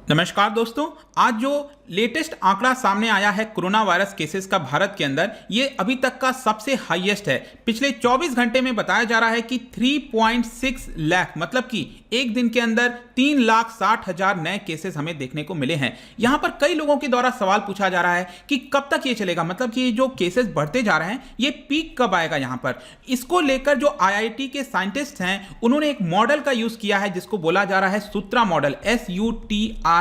नमस्कार दोस्तों। आज जो लेटेस्ट आंकड़ा सामने आया है कोरोना वायरस केसेस का भारत के अंदर, ये अभी तक का सबसे हाईएस्ट है। पिछले 24 घंटे में बताया जा रहा है कि 3.6 लाख, मतलब कि एक दिन के अंदर 3,60,000 नए केसेस हमें देखने को मिले हैं। यहां पर कई लोगों के द्वारा सवाल पूछा जा रहा है कि कब तक ये चलेगा, मतलब कि जो केसेस बढ़ते जा रहे हैं ये पीक कब आएगा। यहां पर इसको लेकर जो आईआईटी के साइंटिस्ट हैं उन्होंने एक मॉडल का यूज किया है जिसको बोला जा रहा है सूत्रा मॉडल, SUTRA।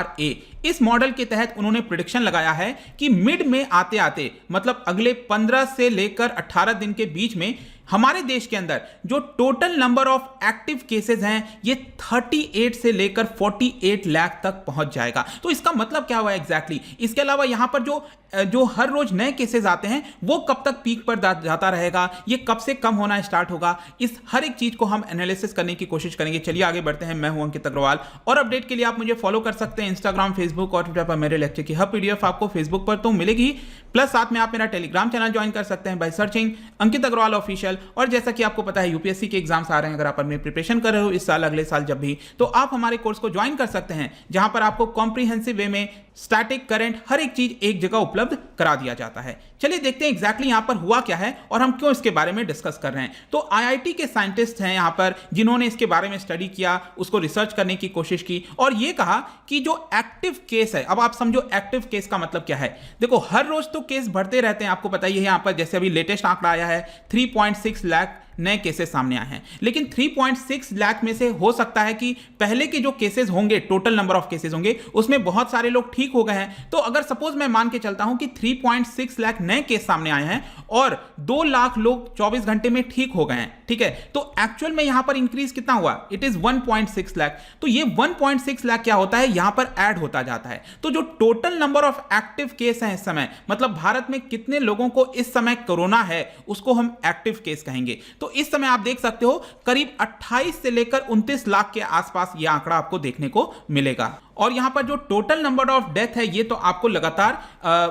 इस मॉडल के तहत उन्होंने प्रेडिक्शन लगाया है कि मिड में आते आते, मतलब अगले 15 से लेकर 18 दिन के बीच में हमारे देश के अंदर जो total number of active cases हैं ये 38 से लेकर 48 लाख तक पहुंच जाएगा। तो इसका मतलब क्या हुआ एग्जैक्टली? इसके अलावा यहां पर जो हर रोज नए केसेस आते हैं वो कब तक पीक पर जाता रहेगा, ये कब से कम होना स्टार्ट होगा, इस हर एक चीज को हम एनालिसिस करने की कोशिश करेंगे। चलिए आगे बढ़ते हैं। मैं हूं अंकित अग्रवाल और अपडेट के लिए आप मुझे फॉलो कर सकते हैं इंस्टाग्राम, फेसबुक और ट्विटर पर। मेरे लेक्चर की हर पीडीएफ आपको फेसबुक पर तो मिलेगी, प्लस साथ में आप मेरा टेलीग्राम चैनल ज्वाइन कर सकते हैं by searching Ankit Agarwal official. और जैसा कि आपको पता है यूपीएससी के एग्जाम्स आ रहे हैं, अगर आप अपनी प्रिपरेशन कर रहे हो इस साल, अगले साल जब भी, तो आप हमारे कोर्स को ज्वाइन कर सकते हैं जहां पर आपको कॉम्प्रिहेंसिव वे में स्टैटिक, करंट, हर एक चीज एक जगह उपलब्ध करा दिया जाता है। चलिए देखते हैं एग्जैक्टली यहां पर हुआ क्या है और हम क्यों इसके बारे में डिस्कस कर रहे हैं। तो आईआईटी के साइंटिस्ट हैं यहां पर जिन्होंने इसके बारे में स्टडी किया, उसको रिसर्च करने की कोशिश की और यह कहा कि जो एक्टिव केस है, अब आप समझो एक्टिव केस का मतलब क्या है। देखो हर रोज तो केस बढ़ते रहते हैं, आपको पता ही है। यहां पर जैसे अभी लेटेस्ट आंकड़ा आया है 3.6 लाख नए केसेस सामने आए हैं, लेकिन 3.6 लाख में से हो सकता है कि पहले के जो केसेस होंगे, टोटल नंबर ऑफ केसेस होंगे, उसमें बहुत सारे लोग ठीक हो गए हैं। तो अगर सपोज मैं मान के चलता हूं कि 3.6 लाख नए केस सामने आए हैं और 2 लाख लोग 24 घंटे में ठीक हो गए हैं, ठीक है, तो एक्चुअल में यहां पर इंक्रीज कितना हुआ? It is 1.6 lakh. तो ये 1.6 लाख क्या होता है, यहां पर ऐड होता जाता है। तो जो total number of active case हैं इस समय, मतलब भारत में कितने लोगों को इस समय कोरोना है, उसको हम एक्टिव केस कहेंगे। तो इस समय आप देख सकते हो करीब 28 से लेकर 29 लाख के आसपास यह आंकड़ा आपको देखने को मिलेगा। और यहां पर जो टोटल नंबर ऑफ डेथ है ये तो आपको लगातार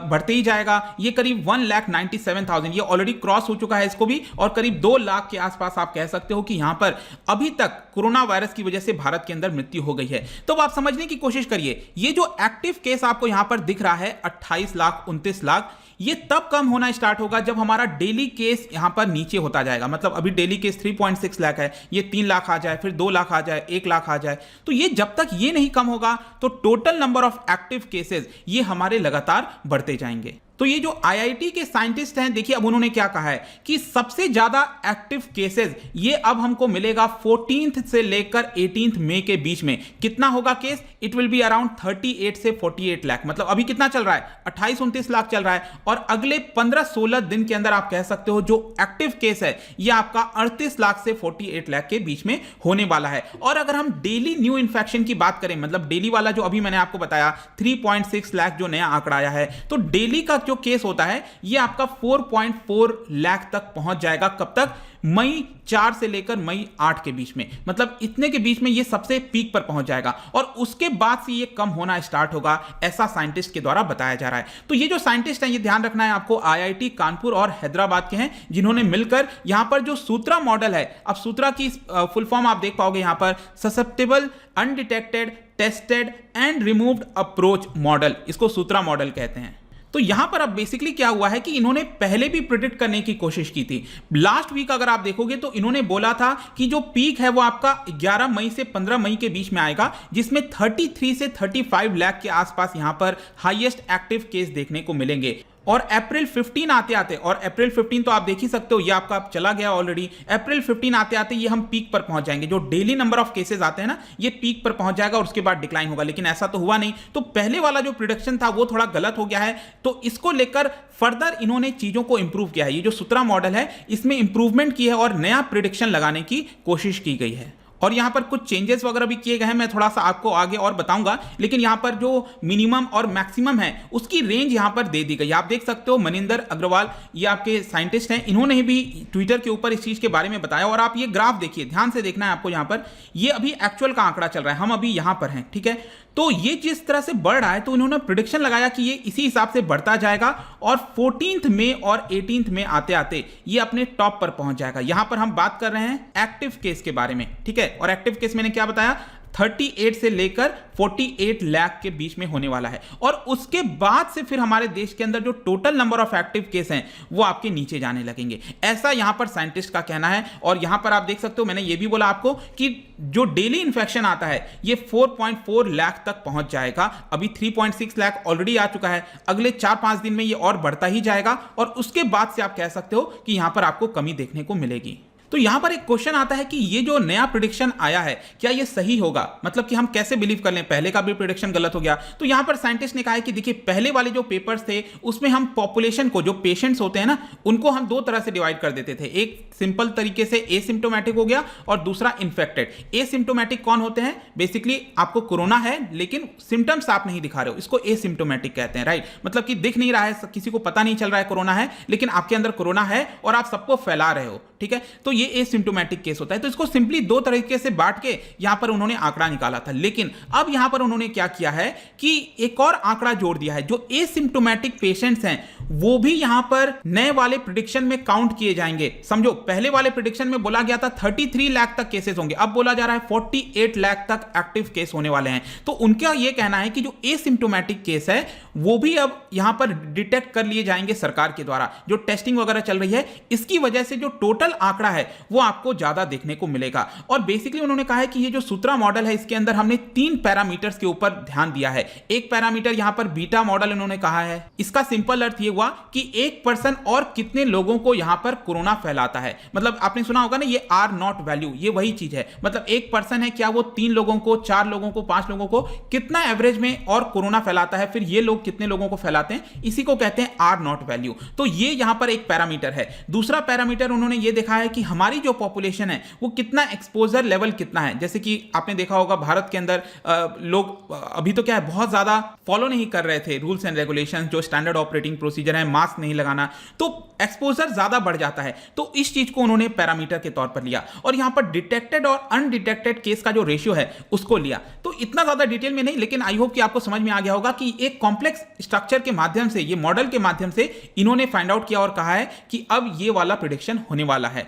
बढ़ते ही जाएगा। ये करीब 1,97,000 ये ऑलरेडी क्रॉस हो चुका है इसको भी, और करीब 2 लाख के आसपास आप कह सकते हो कि यहां पर अभी तक कोरोना वायरस की वजह से भारत के अंदर मृत्यु हो गई है। तो आप समझने की कोशिश करिए, ये जो एक्टिव केस आपको यहां पर दिख रहा है 28 लाख, 29 लाख, ये तब कम होना स्टार्ट होगा जब हमारा डेली केस यहां पर नीचे होता जाएगा। मतलब अभी डेली केस 3.6 लाख है, ये 3 लाख आ जाए, फिर 2 लाख आ जाए, 1 लाख आ जाए। तो ये जब तक ये नहीं कम होगा तो total number of active cases ये हमारे लगातार बढ़ते जाएंगे। तो ये जो आईआईटी के साइंटिस्ट हैं, देखिए अब उन्होंने क्या कहा है कि सबसे ज्यादा एक्टिव केसेस ये अब हमको मिलेगा 14 से लेकर 18 मई के बीच में। कितना होगा case? It will be around 38 से 48 लाख। मतलब अभी कितना चल रहा है? 28-29 लाख चल रहा है, और अगले 15-16 दिन के अंदर आप कह सकते हो जो एक्टिव केस है ये आपका 38 लाख से 48 लाख के बीच में होने वाला है। और अगर हम डेली न्यू इन्फेक्शन की बात करें, मतलब डेली वाला जो अभी मैंने आपको बताया 3.6 लाख जो नया आंकड़ा आया है, तो डेली का जो केस होता है ये आपका 4.4 लाख तक पहुंच जाएगा। कब तक? मई 4 से लेकर मई 8 के बीच में। मतलब इतने के बीच में ये सबसे पीक पर पहुंच जाएगा और उसके बाद से ये कम होना स्टार्ट होगा, ऐसा साइंटिस्ट के द्वारा बताया जा रहा है। तो ये जो साइंटिस्ट हैं ये ध्यान रखना है आपको, आईआईटी कानपुर और हैदराबाद के हैं, जिन्होंने मिलकर यहां पर जो सूत्रा मॉडल है, अब सूत्रा की फुल फॉर्म आप देख पाओगे यहां पर, susceptible, undetected, tested and removed approach model, इसको सूत्रा मॉडल कहते हैं। तो यहां पर अब बेसिकली क्या हुआ है कि इन्होंने पहले भी प्रिडिक्ट करने की कोशिश की थी। लास्ट वीक अगर आप देखोगे तो इन्होंने बोला था कि जो पीक है वो आपका 11 मई से 15 मई के बीच में आएगा, जिसमें 33 से 35 लाख के आसपास यहां पर हाईएस्ट एक्टिव केस देखने को मिलेंगे। और अप्रैल 15 आते आते, और अप्रैल 15 तो आप देख ही सकते हो ये आपका चला गया ऑलरेडी, अप्रैल 15 आते आते ये हम पीक पर पहुंच जाएंगे। जो डेली नंबर ऑफ केसेस आते हैं ना, ये पीक पर पहुंच जाएगा और उसके बाद डिक्लाइन होगा, लेकिन ऐसा तो हुआ नहीं। तो पहले वाला जो प्रिडिक्शन था वो थोड़ा गलत हो गया है। तो इसको लेकर फर्दर इन्होंने चीजों को इंप्रूव किया है। ये जो सूत्रा मॉडल है इसमें इंप्रूवमेंट की है और नया प्रिडिक्शन लगाने की कोशिश की गई है। और यहां पर कुछ चेंजेस वगैरह भी किए गए हैं, मैं थोड़ा सा आपको आगे और बताऊंगा, लेकिन यहां पर जो मिनिमम और मैक्सिमम है उसकी रेंज यहां पर दे दी गई। आप देख सकते हो मनिंदर अग्रवाल, ये आपके साइंटिस्ट हैं, इन्होंने भी ट्विटर के ऊपर इस चीज के बारे में बताया। और आप ये ग्राफ देखिए, ध्यान से देखना है आपको, यहां पर ये अभी एक्चुअल का आंकड़ा चल रहा है, हम अभी यहां पर हैं, ठीक है। तो ये जिस तरह से बढ़ रहा है तो इन्होंने प्रिडिक्शन लगाया कि ये इसी हिसाब से बढ़ता जाएगा और 14 मई और 18 मई आते आते ये अपने टॉप पर पहुंच जाएगा। यहां पर हम बात कर रहे हैं एक्टिव केस के बारे में, ठीक है। और एक्टिव केस मैंने क्या बताया? 38 से लेकर 48 लाख के बीच में होने वाला है। और उसके बाद से फिर हमारे देश के अंदर जो total number of active case हैं वो आपके नीचे जाने लगेंगे, ऐसा यहां पर साइंटिस्ट का कहना है। और यहां पर आप देख सकते हो, मैंने ये भी बोला आपको कि जो डेली इन्फेक्शन आता है ये 4.4 लाख तक पहुंच जाएगा। अभी 3.6 लाख ऑलरेडी आ चुका है, अगले 4-5 दिन में ये और बढ़ता ही जाएगा और उसके बाद से आप कह सकते हो कि यहां पर आपको कमी देखने को मिलेगी। तो यहां पर एक क्वेश्चन आता है कि ये जो नया प्रेडिक्शन आया है क्या ये सही होगा, मतलब कि हम कैसे बिलीव कर लें, पहले का भी प्रेडिक्शन गलत हो गया। तो यहां पर साइंटिस्ट ने कहा है कि देखिए पहले वाले जो पेपर्स थे उसमें हम पॉपुलेशन को, जो पेशेंट्स होते हैं ना, उनको हम दो तरह से डिवाइड कर देते थे। एक सिंपल तरीके से एसिम्प्टोमेटिक हो गया और दूसरा इन्फेक्टेड। एसिम्प्टोमेटिक कौन होते हैं? बेसिकली आपको कोरोना है लेकिन सिम्टम्स आप नहीं दिखा रहे हो, इसको एसिम्प्टोमेटिक कहते हैं, राइट। मतलब कि दिख नहीं रहा है, किसी को पता नहीं चल रहा है कोरोना है, लेकिन आपके अंदर कोरोना है और आप सबको फैला रहे हो, ठीक है। तो ये एसिम्प्टोमेटिक केस होता है। तो इसको सिंपली दो तरीके से बांट के यहां पर उन्होंने आंकड़ा निकाला था। लेकिन अब यहां पर उन्होंने क्या किया है कि एक और आंकड़ा जोड़ दिया है, जो एसिम्प्टोमेटिक पेशेंट्स हैं वो भी यहां पर नए वाले प्रेडिक्शन में काउंट किए जाएंगे। समझो, पहले वाले प्रेडिक्शन में बोला गया था 33 लाख तक केसेस होंगे, अब बोला जा रहा है 48 लाख तक एक्टिव केस होने वाले हैं। तो उनका यह कहना है कि जो एसिम्प्टोमेटिक केस है वो भी अब यहां पर डिटेक्ट कर लिए जाएंगे सरकार के द्वारा, जो टेस्टिंग वगैरह चल रही है। इसकी वजह से जो टोटल आंकड़ा है वो आपको ज्यादा देखने को मिलेगा। और बेसिकली उन्होंने कहा है कि ये जो सूत्रा मॉडल है इसके अंदर हमने 3 पैरामीटर्स के ऊपर ध्यान दिया है। एक पैरामीटर यहां पर बीटा मॉडल इन्होंने कहा है। इसका सिंपल अर्थ ये हुआ कि एक पर्सन और कितने लोगों को यहां पर कोरोना फैलाता है। मतलब आपने सुना होगा ना, ये आर नॉट वैल्यू, ये वही चीज है। मतलब एक पर्सन है, क्या वो 3 लोगों को, 4 लोगों को, 5 लोगों को कितना एवरेज में और कोरोना फैलाता है, फिर ये लोग कितने लोगों को फैलाते हैं, इसी को कहते हैं आर नॉट वैल्यू। तो ये यहां पर एक पैरामीटर है। दूसरा पैरामीटर उन्होंने ये देखा है कि हमारी जो पॉपुलेशन है वो कितना एक्सपोजर लेवल कितना है। जैसे कि आपने देखा होगा भारत के अंदर लोग अभी तो क्या है, बहुत ज्यादा फॉलो नहीं कर रहे थे रूल्स एंड रेगुलेशंस, जो स्टैंडर्ड ऑपरेटिंग प्रोसीजर है, मास्क नहीं लगाना, तो एक्सपोजर ज्यादा बढ़ जाता है। तो इस चीज को उन्होंने पैरामीटर के तौर पर लिया और यहां पर डिटेक्टेड और अनडिटेक्टेड केस का जो रेशियो है उसको लिया। तो इतना ज्यादा डिटेल में नहीं, लेकिन आई होप कि आपको समझ में आ गया होगा कि एक कॉम्प्लेक्स स्ट्रक्चर के माध्यम से, ये मॉडल के माध्यम से इन्होंने फाइंड आउट किया और कहा है कि अब ये वाला प्रेडिक्शन होने वाला है।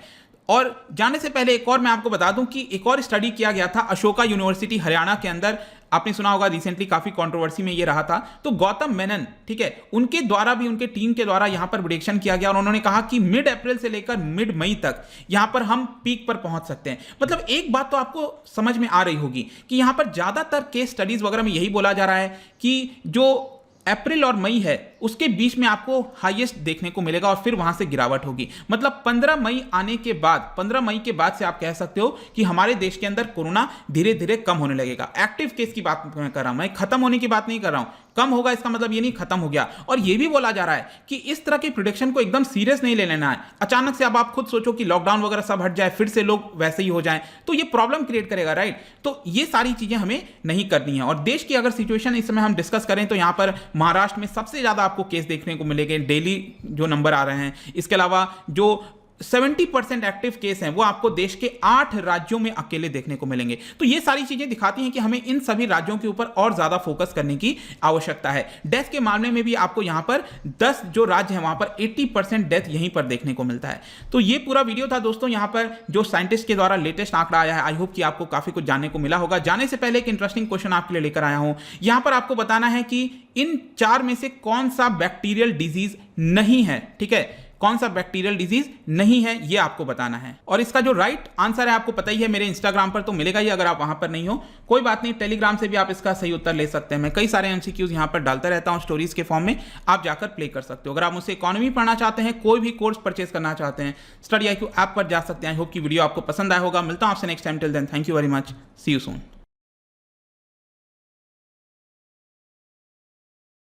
और जाने से पहले एक और मैं आपको बता दूं कि एक और स्टडी किया गया था अशोका यूनिवर्सिटी हरियाणा के अंदर। आपने सुना होगा, रिसेंटली काफी कंट्रोवर्सी में ये रहा था। तो गौतम मेनन, ठीक है, उनके द्वारा भी, उनके टीम के द्वारा यहां पर प्रेडिक्शन किया गया और उन्होंने कहा कि मिड अप्रैल से लेकर मिड मई तक यहां पर हम पीक पर पहुंच सकते हैं। मतलब एक बात तो आपको समझ में आ रही होगी कि यहां पर ज्यादातर केस स्टडीज वगैरह में यही बोला जा रहा है कि जो अप्रैल और मई है उसके बीच में आपको हाईएस्ट देखने को मिलेगा और फिर वहां से गिरावट होगी। मतलब 15 मई आने के बाद, 15 मई के बाद से आप कह सकते हो कि हमारे देश के अंदर कोरोना धीरे धीरे कम होने लगेगा। एक्टिव केस की बात मैं कर रहा हूं, मैं खत्म होने की बात नहीं कर रहा हूं। कम होगा इसका मतलब ये नहीं खत्म हो गया। और ये भी बोला जा रहा है कि इस तरह की प्रेडिक्शन को एकदम सीरियस नहीं ले लेना है। अचानक से अब आप खुद सोचो कि लॉकडाउन वगैरह सब हट जाए, फिर से लोग वैसे ही हो जाएं, तो ये प्रॉब्लम क्रिएट करेगा, राइट। तो ये सारी चीजें हमें नहीं करनी है। और देश की अगर सिचुएशन इस समय हम डिस्कस करें तो यहां पर महाराष्ट्र में सबसे ज्यादा आपको केस देखने को मिलेंगे, डेली जो नंबर आ रहे हैं। इसके अलावा जो 70% एक्टिव केस हैं वो आपको देश के 8 राज्यों में अकेले देखने को मिलेंगे। तो ये सारी चीजें दिखाती हैं कि हमें इन सभी राज्यों के ऊपर और ज्यादा फोकस करने की आवश्यकता है। डेथ के मामले में भी आपको यहां पर 10 जो राज्य हैं वहां पर 80% डेथ यहीं पर देखने को मिलता है। तो ये पूरा वीडियो था दोस्तों, यहां पर जो साइंटिस्ट के द्वारा लेटेस्ट आंकड़ा आया है। आई होप कि आपको काफी कुछ जानने को मिला होगा। जाने से पहले एक इंटरेस्टिंग क्वेश्चन आपके लिए लेकर आया हूं। यहां पर आपको बताना है कि इन 4 में से कौन सा बैक्टीरियल डिजीज नहीं है, ठीक है, कौन सा बैक्टीरियल डिजीज नहीं है ये आपको बताना है। और इसका जो राइट आंसर है आपको पता ही है, मेरे इंस्टाग्राम पर तो मिलेगा ही, अगर आप वहां पर नहीं हो कोई बात नहीं, टेलीग्राम से भी आप इसका सही उत्तर ले सकते हैं। मैं कई सारे एमसीक्यूज यहां पर डालता रहता हूं स्टोरीज के फॉर्म में, आप जाकर प्ले कर सकते हो। अगर आप मुझसे इकोनॉमी पढ़ना चाहते हैं, कोई भी कोर्स परचेज करना चाहते हैं, स्टडी IQ ऐप पर जा सकते हैं। आई होप कि वीडियो आपको पसंद आया होगा। मिलता हूं आपसे next time, till then thank you very much, see you soon.